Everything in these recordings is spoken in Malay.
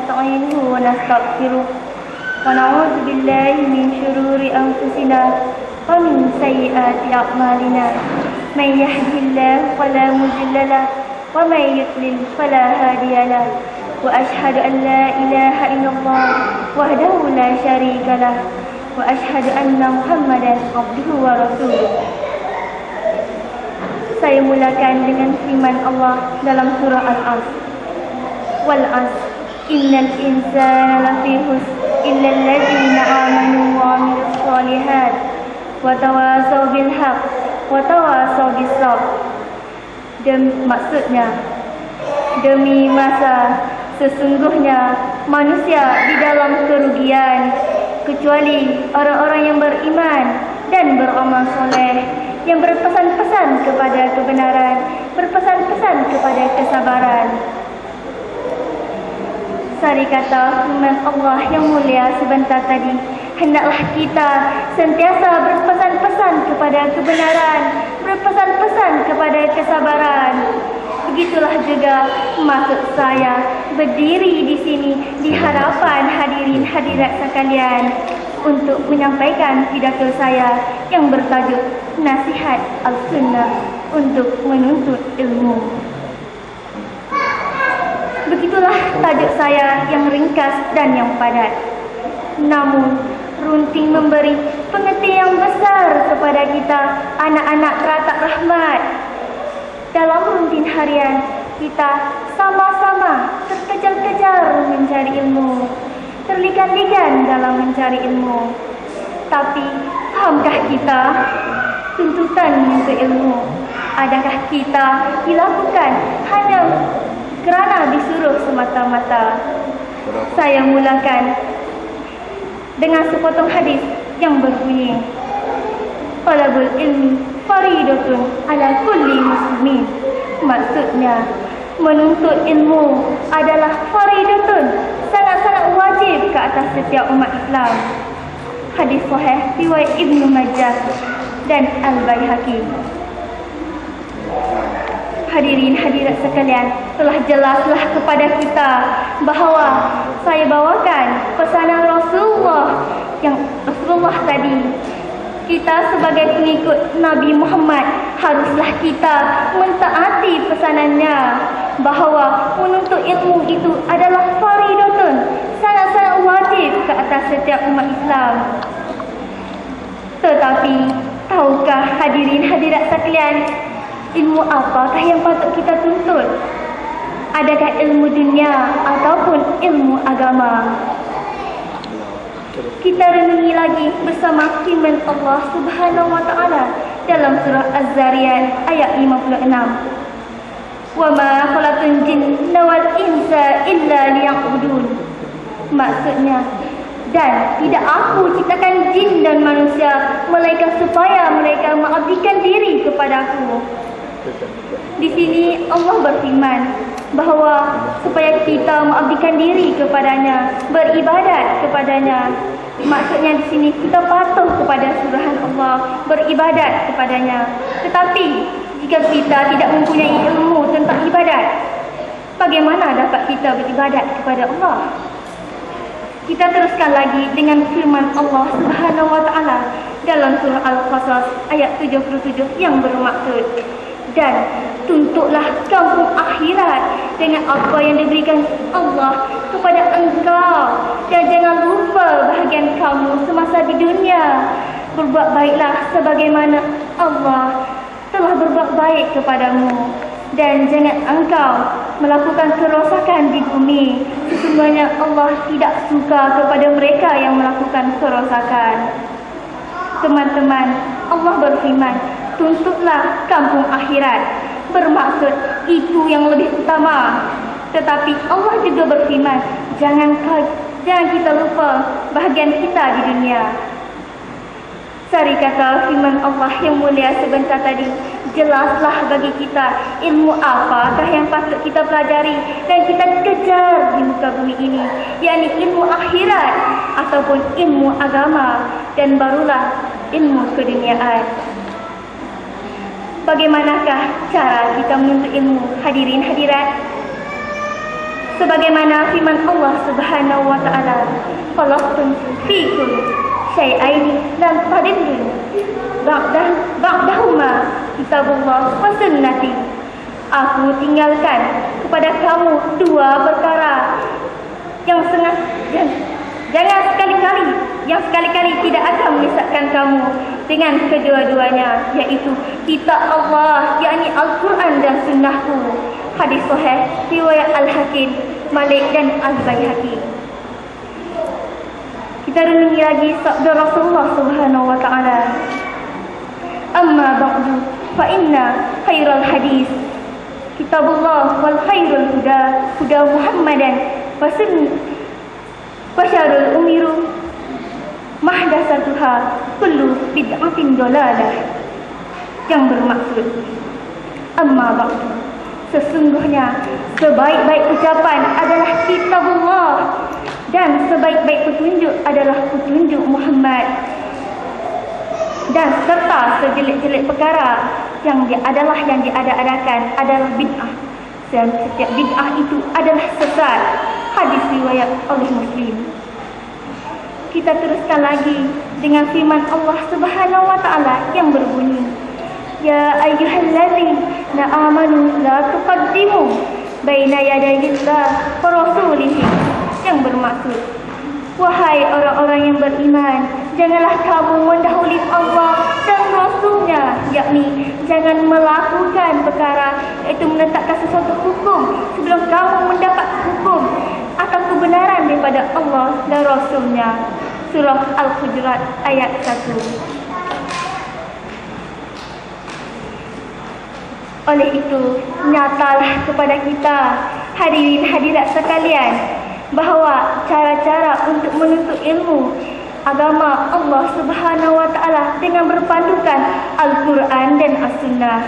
ونستعينه ونستغفره ونعوذ بالله من شرور أنفسنا ومن سيئات أعمالنا من يهده الله فلا مضل له ومن يضلل فلا هادي له وأشهد أن لا إله إلا الله وحده لا شريك له وأشهد أن محمدا عبده ورسوله. Saya mulakan dengan firman Allah dalam surah Al-Asr. Wal asr innal insana lafi khusr illa allazina amanu wa amilus solihat wa tawasaw bil haqq wa tawasaw bis sabr. Maksudnya, demi masa sesungguhnya manusia di dalam kerugian kecuali orang-orang yang beriman dan beramal soleh, yang berpesan-pesan kepada kebenaran, berpesan-pesan kepada kesabaran. Sari kata firman Allah yang mulia sebentar tadi, hendaklah kita sentiasa berpesan-pesan kepada kebenaran, berpesan-pesan kepada kesabaran. Begitulah juga maksud saya berdiri di sini di hadapan hadirin hadirat sekalian untuk menyampaikan pidato saya yang bertajuk Nasihat Al-Sunnah untuk Menuntut Ilmu. Begitulah tajuk saya yang ringkas dan yang padat. Namun, runting memberi pengertian yang besar kepada kita anak-anak teratak rahmat. Dalam rutin harian, kita sama-sama terkejar-kejar mencari ilmu, terligan-ligan dalam mencari ilmu. Tapi, pahamkah kita tuntutan untuk ilmu? Adakah kita dilakukan hanya kerana disuruh semata-mata? Saya mulakan dengan sepotong hadis yang berbunyi, Talabul ilmi faridatun ala kulli muslimin. Maksudnya, menuntut ilmu adalah faridatun, sangat-sangat wajib ke atas setiap umat Islam. Hadis sahih riwayat Ibnu Majah dan Al-Baihaqi. Hadirin hadirat sekalian, telah jelaslah kepada kita bahawa saya bawakan pesanan Rasulullah tadi. Kita sebagai pengikut Nabi Muhammad haruslah kita mentaati pesanannya bahawa menuntut ilmu itu adalah faridatun, sangat-sangat wajib ke atas setiap umat Islam. Tetapi, tahukah hadirin hadirat sekalian, ilmu apakah yang patut kita tuntut? Adakah ilmu dunia ataupun ilmu agama? Kita renungi lagi bersama firman Allah Subhanahu wa taala dalam surah Az-Zariyat ayat 56. Wa ma khalaqtul jinna wal insa illa liya'budun. Maksudnya, dan tidak aku ciptakan jin dan manusia melainkan supaya mereka mengabdikan diri kepadaku. Di sini Allah berfirman bahawa supaya kita mengabdikan diri kepadanya, beribadat kepadanya. Maksudnya di sini kita patuh kepada suruhan Allah, beribadat kepadanya. Tetapi jika kita tidak mempunyai ilmu tentang ibadat, bagaimana dapat kita beribadat kepada Allah? Kita teruskan lagi dengan firman Allah Subhanahu wa taala dalam surah Al-Qasas ayat 77 yang bermaksud, dan tuntutlah kampung akhirat dengan apa yang diberikan Allah kepada engkau, dan jangan lupa bahagian kamu semasa di dunia. Berbuat baiklah sebagaimana Allah telah berbuat baik kepadamu, dan jangan engkau melakukan kerosakan di bumi. Sesungguhnya Allah tidak suka kepada mereka yang melakukan kerosakan. Teman-teman, Allah berfirman, tuntutlah kampung akhirat. Bermaksud itu yang lebih utama. Tetapi Allah juga berfirman, jangan kita lupa bahagian kita di dunia. Sari kata firman Allah yang mulia sebentar tadi, jelaslah bagi kita ilmu apakah yang patut kita pelajari dan kita kejar di muka bumi ini, yakni ilmu akhirat ataupun ilmu agama, dan barulah ilmu keduniaan. Bagaimanakah cara kita menuntut ilmu, hadirin hadirat? Sebagaimana firman Allah Subhanahu wa ta'ala, khalaqtum fikum syai'aini lam tadillu ba'dahuma kitabullah wa sunnati. Aku tinggalkan kepada kamu dua perkara yang jangan sekali-kali tidak akan menyesatkan kamu dengan kedua-duanya, yaitu kitab Allah, yakni Al-Quran dan Sunnahku. Hadis sahih riwayat Al-Hakim, Malik dan Al-Baihaqi. Kita renungi lagi sabda Rasulullah Subhanahu wa ta'ala. Amma ba'du fa inna khairal hadis kitabullah wal khairul huda Muhammadan wa syarrul umiru mahdasatuha kullu bid'atin dalalah. Yang bermaksud, amma ba'du, sesungguhnya sebaik-baik ucapan adalah kitabullah dan sebaik-baik petunjuk adalah petunjuk Muhammad, dan serta sejelek-jelek perkara yang diada-adakan adalah bid'ah, dan setiap bid'ah itu adalah sesat. Hadis riwayat oleh Muslim. Kita teruskan lagi dengan firman Allah Subhanahu wa ta'ala yang berbunyi, ya ayyuhallazina amanu la tuqaddimu baina yadayillah wa rasulihi. Yang bermaksud, wahai orang-orang yang beriman, janganlah kamu mendahului Allah dan Rasulnya, yakni jangan melakukan perkara iaitu menetapkan sesuatu hukum sebelum kamu mendapat hukum atau kebenaran daripada Allah dan Rasulnya. Surah Al-Hujurat ayat 1. Oleh itu, nyatalah kepada kita, hadirin hadirat sekalian, bahawa cara-cara untuk menuntut ilmu agama Allah Subhanahu wa ta'ala dengan berpandukan Al-Quran dan As-Sunnah.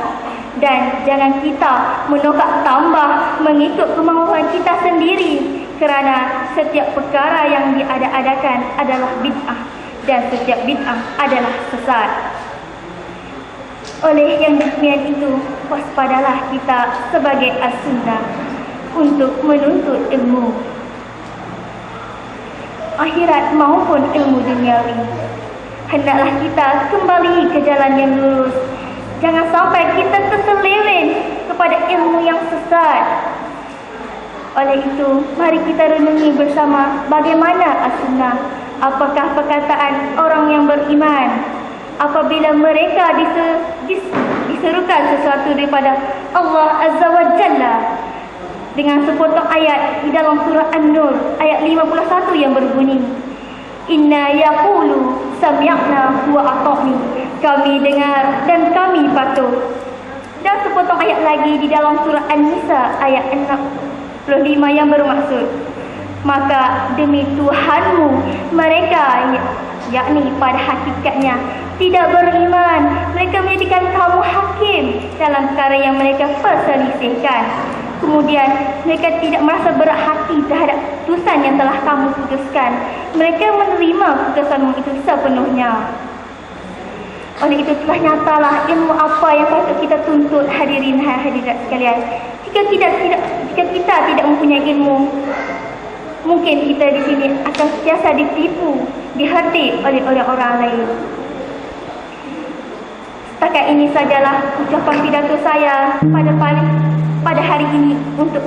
Dan jangan kita menokak tambah mengikut kemauan kita sendiri, kerana setiap perkara yang diada-adakan adalah bid'ah dan setiap bid'ah adalah sesat. Oleh yang demikian itu, waspadalah kita sebagai As-Sunnah untuk menuntut ilmu akhirat maupun ilmu duniawi. Hendaklah kita kembali ke jalan yang lurus. Jangan sampai kita terseleweng kepada ilmu yang sesat. Oleh itu, mari kita renungi bersama bagaimana As-Sunnah. Apakah perkataan orang yang beriman apabila mereka diserukan sesuatu daripada Allah Azza wa Jalla dengan sepotong ayat di dalam surah An-Nur ayat 51 yang berbunyi, inna yaqulu sami'na wa ata'ni, kami dengar dan kami patuh. Dan sepotong ayat lagi di dalam surah An-Nisa ayat 65 yang bermaksud, maka demi Tuhanmu mereka, yakni pada hakikatnya tidak beriman, mereka menjadikan kamu hakim dalam perkara yang mereka perselisihkan. Kemudian mereka tidak merasa berat hati terhadap putusan yang telah kamu putuskan. Mereka menerima putusanmu itu sepenuhnya. Oleh itu telah nyatalah ilmu apa yang patut kita tuntut, hadirin hadirat sekalian. Jika kita tidak mempunyai ilmu, mungkin kita di sini akan sentiasa ditipu, diherdik oleh orang-orang lain. Setakat ini sajalah ucapan pidato saya pada hari ini untuk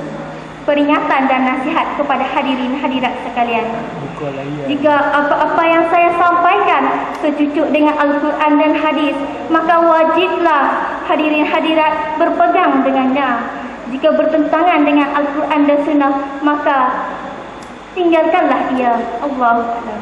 peringatan dan nasihat kepada hadirin hadirat sekalian. Jika apa-apa yang saya sampaikan secucuk dengan Al-Quran dan hadis, maka wajiblah hadirin hadirat berpegang dengannya. Jika bertentangan dengan Al-Quran dan Sunnah, maka tinggalkanlah ia. Allahu a'lam.